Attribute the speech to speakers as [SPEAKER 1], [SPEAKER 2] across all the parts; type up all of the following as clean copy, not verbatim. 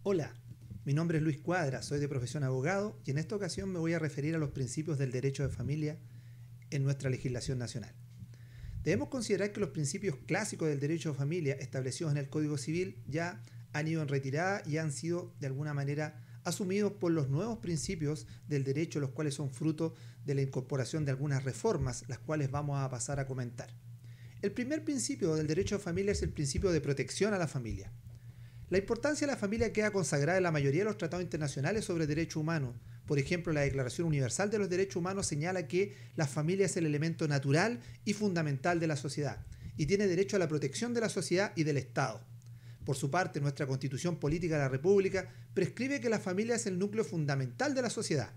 [SPEAKER 1] Hola, mi nombre es Luis Cuadra, soy de profesión abogado y en esta ocasión me voy a referir a los principios del derecho de familia en nuestra legislación nacional. Debemos considerar que los principios clásicos del derecho de familia establecidos en el Código Civil ya han ido en retirada y han sido de alguna manera asumidos por los nuevos principios del derecho, los cuales son fruto de la incorporación de algunas reformas, las cuales vamos a pasar a comentar. El primer principio del derecho de familia es el principio de protección a la familia. La importancia de la familia queda consagrada en la mayoría de los tratados internacionales sobre derechos humanos. Por ejemplo, la Declaración Universal de los Derechos Humanos señala que la familia es el elemento natural y fundamental de la sociedad y tiene derecho a la protección de la sociedad y del Estado. Por su parte, nuestra Constitución Política de la República prescribe que la familia es el núcleo fundamental de la sociedad.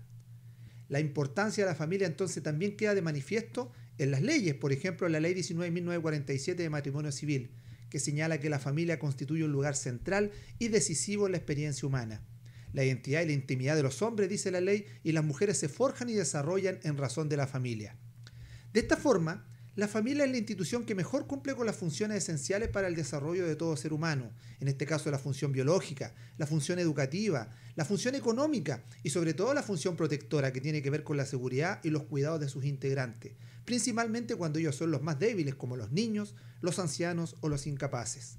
[SPEAKER 1] La importancia de la familia entonces también queda de manifiesto en las leyes, por ejemplo, en la Ley 19.947 de matrimonio civil, que señala que la familia constituye un lugar central y decisivo en la experiencia humana. La identidad y la intimidad de los hombres, dice la ley, y las mujeres se forjan y desarrollan en razón de la familia. De esta forma, la familia es la institución que mejor cumple con las funciones esenciales para el desarrollo de todo ser humano, en este caso la función biológica, la función educativa, la función económica y sobre todo la función protectora que tiene que ver con la seguridad y los cuidados de sus integrantes, principalmente cuando ellos son los más débiles como los niños, los ancianos o los incapaces.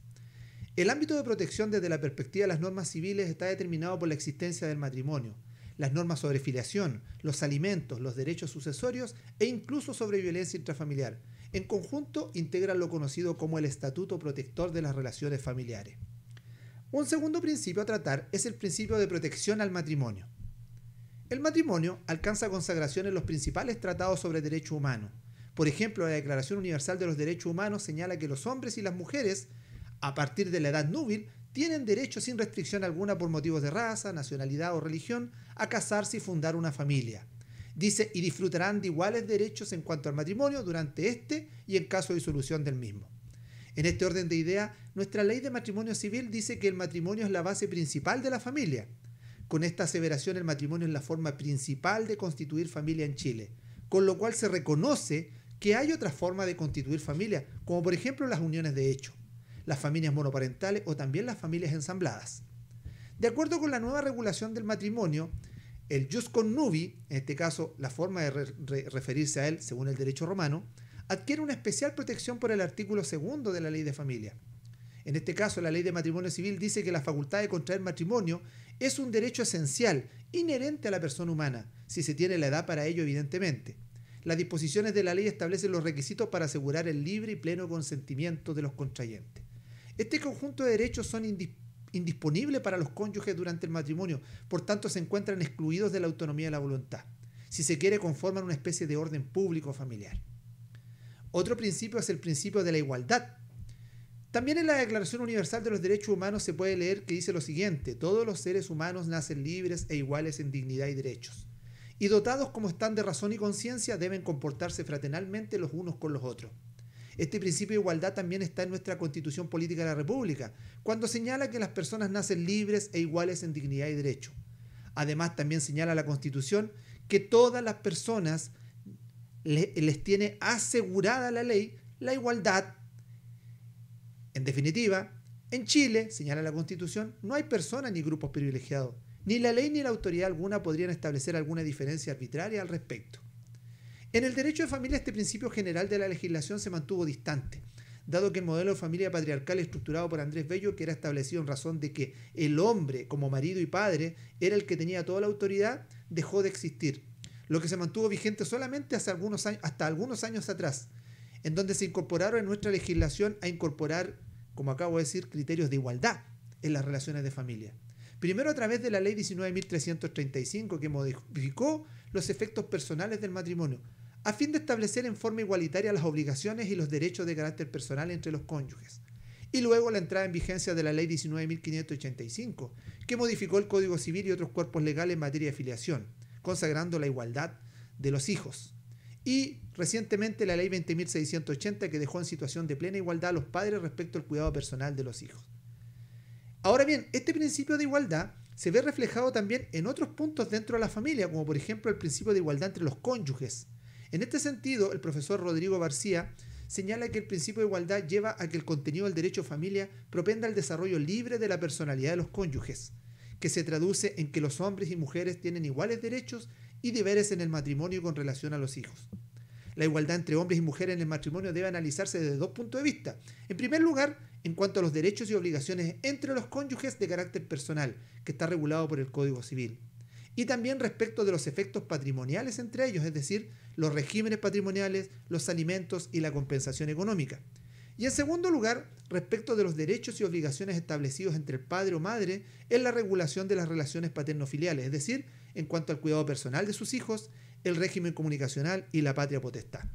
[SPEAKER 1] El ámbito de protección desde la perspectiva de las normas civiles está determinado por la existencia del matrimonio, las normas sobre filiación, los alimentos, los derechos sucesorios e incluso sobre violencia intrafamiliar. En conjunto, integran lo conocido como el Estatuto Protector de las Relaciones Familiares. Un segundo principio a tratar es el principio de protección al matrimonio. El matrimonio alcanza consagración en los principales tratados sobre derechos humanos. Por ejemplo, la Declaración Universal de los Derechos Humanos señala que los hombres y las mujeres, a partir de la edad núbil, tienen derecho sin restricción alguna por motivos de raza, nacionalidad o religión a casarse y fundar una familia. Dice, y disfrutarán de iguales derechos en cuanto al matrimonio durante este y en caso de disolución del mismo. En este orden de ideas, nuestra ley de matrimonio civil dice que el matrimonio es la base principal de la familia. Con esta aseveración, el matrimonio es la forma principal de constituir familia en Chile, con lo cual se reconoce que hay otra forma de constituir familia, como por ejemplo las uniones de hecho, las familias monoparentales o también las familias ensambladas. De acuerdo con la nueva regulación del matrimonio, el jus connubii, en este caso la forma de referirse a él según el derecho romano, adquiere una especial protección por el artículo 2 de la ley de familia. En este caso, la ley de matrimonio civil dice que la facultad de contraer matrimonio es un derecho esencial, inherente a la persona humana, si se tiene la edad para ello, evidentemente. Las disposiciones de la ley establecen los requisitos para asegurar el libre y pleno consentimiento de los contrayentes. Este conjunto de derechos son indisponibles para los cónyuges durante el matrimonio, por tanto se encuentran excluidos de la autonomía de la voluntad. Si se quiere, conforman una especie de orden público familiar. Otro principio es el principio de la igualdad. También en la Declaración Universal de los Derechos Humanos se puede leer que dice lo siguiente: todos los seres humanos nacen libres e iguales en dignidad y derechos, y dotados como están de razón y conciencia deben comportarse fraternalmente los unos con los otros. Este principio de igualdad también está en nuestra Constitución Política de la República, cuando señala que las personas nacen libres e iguales en dignidad y derecho. Además, también señala la Constitución que todas las personas les tiene asegurada la ley la igualdad. En definitiva, en Chile, señala la Constitución, no hay personas ni grupos privilegiados. Ni la ley ni la autoridad alguna podrían establecer alguna diferencia arbitraria al respecto. En el derecho de familia, este principio general de la legislación se mantuvo distante, dado que el modelo de familia patriarcal estructurado por Andrés Bello, que era establecido en razón de que el hombre, como marido y padre, era el que tenía toda la autoridad, dejó de existir, lo que se mantuvo vigente solamente hasta algunos años atrás, en donde se incorporaron en nuestra legislación a incorporar, como acabo de decir, criterios de igualdad en las relaciones de familia. Primero a través de la ley 19.335, que modificó los efectos personales del matrimonio, a fin de establecer en forma igualitaria las obligaciones y los derechos de carácter personal entre los cónyuges. Y luego la entrada en vigencia de la ley 19.585, que modificó el Código Civil y otros cuerpos legales en materia de filiación, consagrando la igualdad de los hijos. Y recientemente la ley 20.680, que dejó en situación de plena igualdad a los padres respecto al cuidado personal de los hijos. Ahora bien, este principio de igualdad se ve reflejado también en otros puntos dentro de la familia, como por ejemplo el principio de igualdad entre los cónyuges. En este sentido, el profesor Rodrigo García señala que el principio de igualdad lleva a que el contenido del derecho a familia propenda al desarrollo libre de la personalidad de los cónyuges. que se traduce en que los hombres y mujeres tienen iguales derechos y deberes en el matrimonio con relación a los hijos. La igualdad entre hombres y mujeres en el matrimonio debe analizarse desde dos puntos de vista. En primer lugar, en cuanto a los derechos y obligaciones entre los cónyuges de carácter personal, que está regulado por el Código Civil. Y también respecto de los efectos patrimoniales entre ellos, es decir, los regímenes patrimoniales, los alimentos y la compensación económica. Y en segundo lugar, respecto de los derechos y obligaciones establecidos entre el padre o madre en la regulación de las relaciones paterno-filiales, es decir, en cuanto al cuidado personal de sus hijos, el régimen comunicacional y la patria potestad.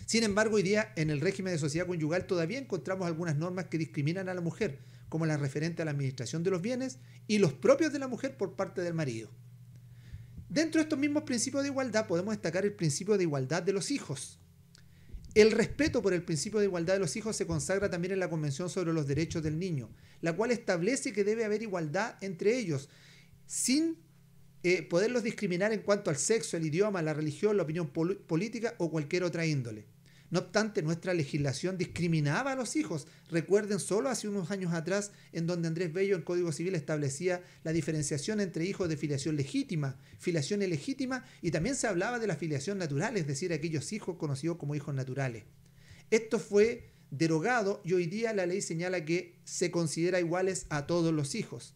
[SPEAKER 1] Sin embargo, hoy día en el régimen de sociedad conyugal todavía encontramos algunas normas que discriminan a la mujer, como las referentes a la administración de los bienes y los propios de la mujer por parte del marido. Dentro de estos mismos principios de igualdad podemos destacar el principio de igualdad de los hijos. El respeto por el principio de igualdad de los hijos se consagra también en la Convención sobre los Derechos del Niño, la cual establece que debe haber igualdad entre ellos, sin poderlos discriminar en cuanto al sexo, el idioma, la religión, la opinión política o cualquier otra índole. No obstante, nuestra legislación discriminaba a los hijos. Recuerden solo hace unos años atrás, en donde Andrés Bello en Código Civil establecía la diferenciación entre hijos de filiación legítima, filiación ilegítima, y también se hablaba de la filiación natural, es decir, aquellos hijos conocidos como hijos naturales. Esto fue derogado y hoy día la ley señala que se considera iguales a todos los hijos.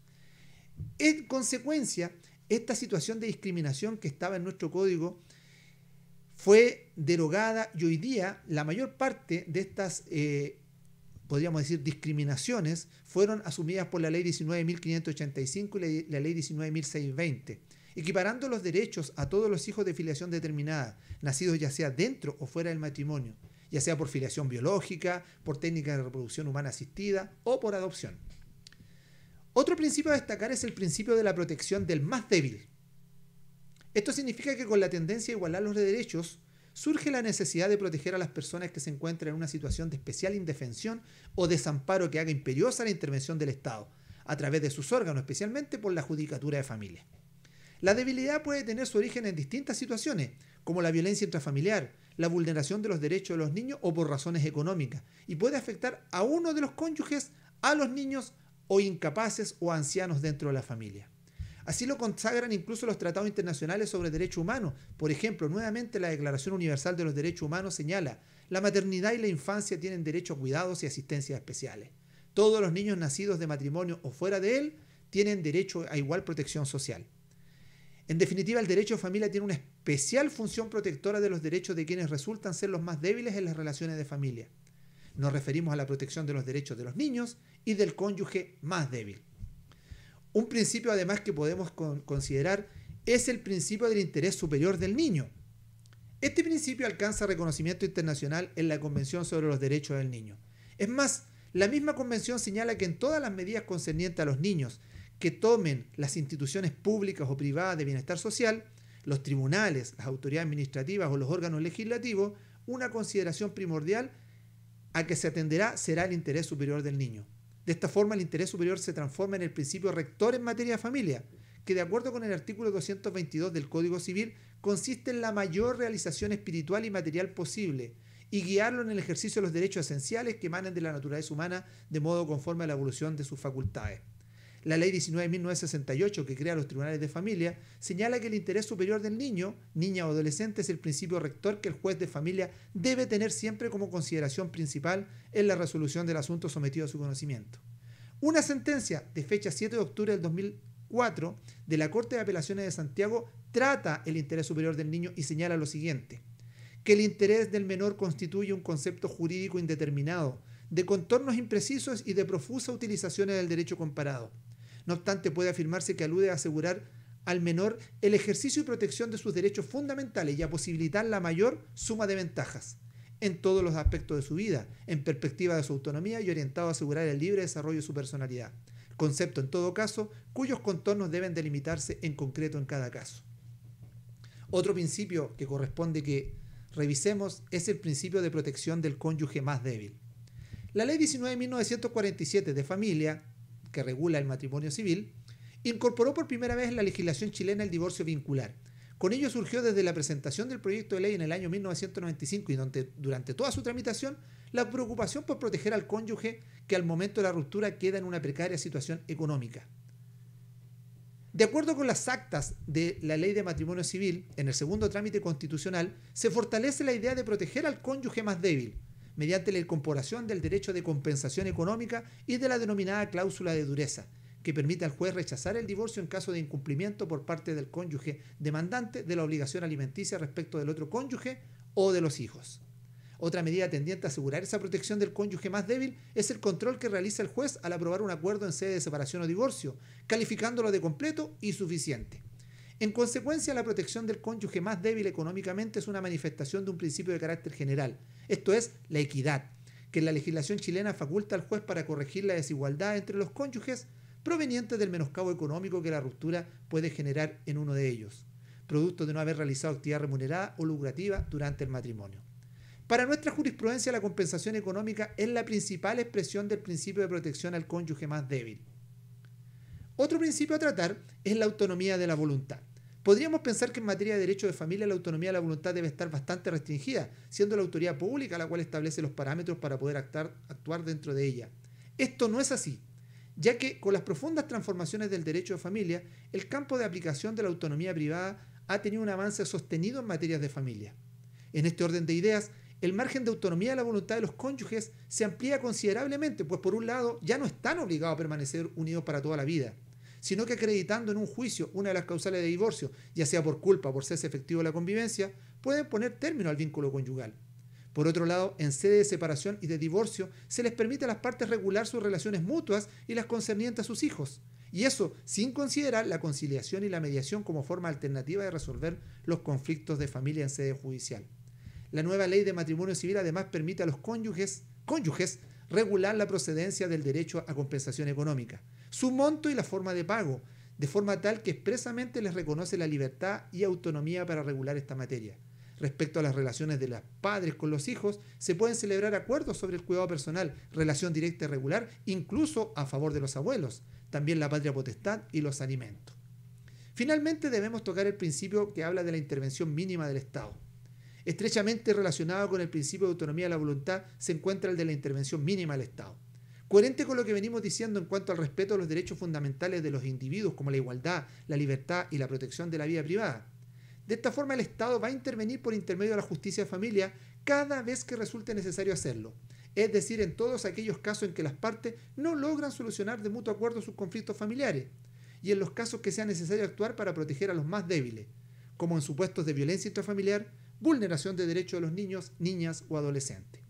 [SPEAKER 1] En consecuencia, esta situación de discriminación que estaba en nuestro código fue derogada y hoy día la mayor parte de estas, podríamos decir, discriminaciones fueron asumidas por la ley 19.585 y la ley 19.620, equiparando los derechos a todos los hijos de filiación determinada, nacidos ya sea dentro o fuera del matrimonio, ya sea por filiación biológica, por técnica de reproducción humana asistida o por adopción. Otro principio a destacar es el principio de la protección del más débil. Esto significa que con la tendencia a igualar los derechos, surge la necesidad de proteger a las personas que se encuentran en una situación de especial indefensión o desamparo que haga imperiosa la intervención del Estado, a través de sus órganos, especialmente por la judicatura de familia. La debilidad puede tener su origen en distintas situaciones, como la violencia intrafamiliar, la vulneración de los derechos de los niños o por razones económicas, y puede afectar a uno de los cónyuges, a los niños o incapaces o ancianos dentro de la familia. Así lo consagran incluso los tratados internacionales sobre derechos humanos. Por ejemplo, nuevamente la Declaración Universal de los Derechos Humanos señala: la maternidad y la infancia tienen derecho a cuidados y asistencias especiales. Todos los niños nacidos de matrimonio o fuera de él tienen derecho a igual protección social. En definitiva, el derecho de familia tiene una especial función protectora de los derechos de quienes resultan ser los más débiles en las relaciones de familia. Nos referimos a la protección de los derechos de los niños y del cónyuge más débil. Un principio además que podemos considerar es el principio del interés superior del niño. Este principio alcanza reconocimiento internacional en la Convención sobre los Derechos del Niño. Es más, la misma convención señala que en todas las medidas concernientes a los niños que tomen las instituciones públicas o privadas de bienestar social, los tribunales, las autoridades administrativas o los órganos legislativos, una consideración primordial a que se atenderá será el interés superior del niño. De esta forma, el interés superior se transforma en el principio rector en materia de familia, que de acuerdo con el artículo 222 del Código Civil, consiste en la mayor realización espiritual y material posible y guiarlo en el ejercicio de los derechos esenciales que emanan de la naturaleza humana de modo conforme a la evolución de sus facultades. La ley 19.968, que crea los tribunales de familia, señala que el interés superior del niño, niña o adolescente es el principio rector que el juez de familia debe tener siempre como consideración principal en la resolución del asunto sometido a su conocimiento. Una sentencia de fecha 7 de octubre del 2004 de la Corte de Apelaciones de Santiago trata el interés superior del niño y señala lo siguiente: que el interés del menor constituye un concepto jurídico indeterminado, de contornos imprecisos y de profusa utilizaciones del derecho comparado. No obstante, puede afirmarse que alude a asegurar al menor el ejercicio y protección de sus derechos fundamentales y a posibilitar la mayor suma de ventajas en todos los aspectos de su vida, en perspectiva de su autonomía y orientado a asegurar el libre desarrollo de su personalidad. Concepto, en todo caso, cuyos contornos deben delimitarse en concreto en cada caso. Otro principio que corresponde que revisemos es el principio de protección del cónyuge más débil. La ley 19.947 de familia, que regula el matrimonio civil, incorporó por primera vez en la legislación chilena el divorcio vincular. Con ello surgió desde la presentación del proyecto de ley en el año 1995 y durante toda su tramitación la preocupación por proteger al cónyuge que al momento de la ruptura queda en una precaria situación económica. De acuerdo con las actas de la Ley de Matrimonio Civil, en el segundo trámite constitucional, se fortalece la idea de proteger al cónyuge más débil, mediante la incorporación del derecho de compensación económica y de la denominada cláusula de dureza, que permite al juez rechazar el divorcio en caso de incumplimiento por parte del cónyuge demandante de la obligación alimenticia respecto del otro cónyuge o de los hijos. Otra medida tendiente a asegurar esa protección del cónyuge más débil es el control que realiza el juez al aprobar un acuerdo en sede de separación o divorcio, calificándolo de completo y suficiente. En consecuencia, la protección del cónyuge más débil económicamente es una manifestación de un principio de carácter general, esto es, la equidad, que en la legislación chilena faculta al juez para corregir la desigualdad entre los cónyuges proveniente del menoscabo económico que la ruptura puede generar en uno de ellos, producto de no haber realizado actividad remunerada o lucrativa durante el matrimonio. Para nuestra jurisprudencia, la compensación económica es la principal expresión del principio de protección al cónyuge más débil. Otro principio a tratar es la autonomía de la voluntad. Podríamos pensar que en materia de derecho de familia la autonomía de la voluntad debe estar bastante restringida, siendo la autoridad pública la cual establece los parámetros para poder actuar dentro de ella. Esto no es así, ya que con las profundas transformaciones del derecho de familia, el campo de aplicación de la autonomía privada ha tenido un avance sostenido en materias de familia. En este orden de ideas, el margen de autonomía de la voluntad de los cónyuges se amplía considerablemente, pues por un lado ya no están obligados a permanecer unidos para toda la vida, sino que acreditando en un juicio una de las causales de divorcio, ya sea por culpa o por cese efectivo de la convivencia, pueden poner término al vínculo conyugal. Por otro lado, en sede de separación y de divorcio, se les permite a las partes regular sus relaciones mutuas y las concernientes a sus hijos, y eso sin considerar la conciliación y la mediación como forma alternativa de resolver los conflictos de familia en sede judicial. La nueva ley de matrimonio civil además permite a los cónyuges regular la procedencia del derecho a compensación económica, su monto y la forma de pago, de forma tal que expresamente les reconoce la libertad y autonomía para regular esta materia. Respecto a las relaciones de los padres con los hijos, se pueden celebrar acuerdos sobre el cuidado personal, relación directa y regular, incluso a favor de los abuelos, también la patria potestad y los alimentos. Finalmente debemos tocar el principio que habla de la intervención mínima del Estado. Estrechamente relacionado con el principio de autonomía de la voluntad se encuentra el de la intervención mínima del Estado. Coherente con lo que venimos diciendo en cuanto al respeto a los derechos fundamentales de los individuos como la igualdad, la libertad y la protección de la vida privada. De esta forma el Estado va a intervenir por intermedio de la justicia de familia cada vez que resulte necesario hacerlo, es decir, en todos aquellos casos en que las partes no logran solucionar de mutuo acuerdo sus conflictos familiares y en los casos que sea necesario actuar para proteger a los más débiles, como en supuestos de violencia intrafamiliar, vulneración de derechos de los niños, niñas o adolescentes.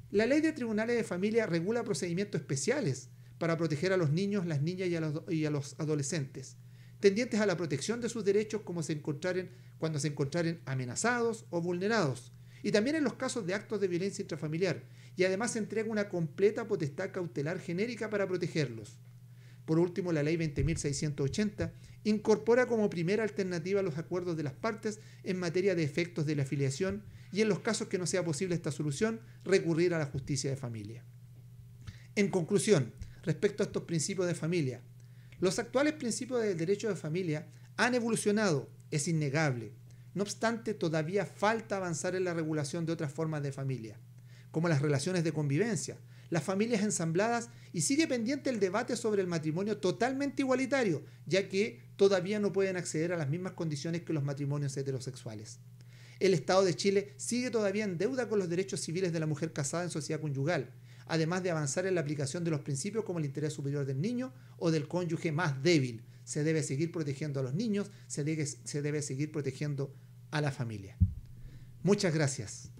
[SPEAKER 1] La ley de tribunales de familia regula procedimientos especiales para proteger a los niños, las niñas y a los adolescentes, tendientes a la protección de sus derechos cuando se encontraren amenazados o vulnerados, y también en los casos de actos de violencia intrafamiliar, y además entrega una completa potestad cautelar genérica para protegerlos. Por último, la ley 20.680 incorpora como primera alternativa los acuerdos de las partes en materia de efectos de la afiliación y en los casos que no sea posible esta solución, recurrir a la justicia de familia. En conclusión, respecto a estos principios de familia, los actuales principios del derecho de familia han evolucionado, es innegable. No obstante, todavía falta avanzar en la regulación de otras formas de familia, como las relaciones de convivencia, las familias ensambladas, y sigue pendiente el debate sobre el matrimonio totalmente igualitario, ya que todavía no pueden acceder a las mismas condiciones que los matrimonios heterosexuales. El Estado de Chile sigue todavía en deuda con los derechos civiles de la mujer casada en sociedad conyugal, además de avanzar en la aplicación de los principios como el interés superior del niño o del cónyuge más débil. Se debe seguir protegiendo a los niños, se debe seguir protegiendo a la familia. Muchas gracias.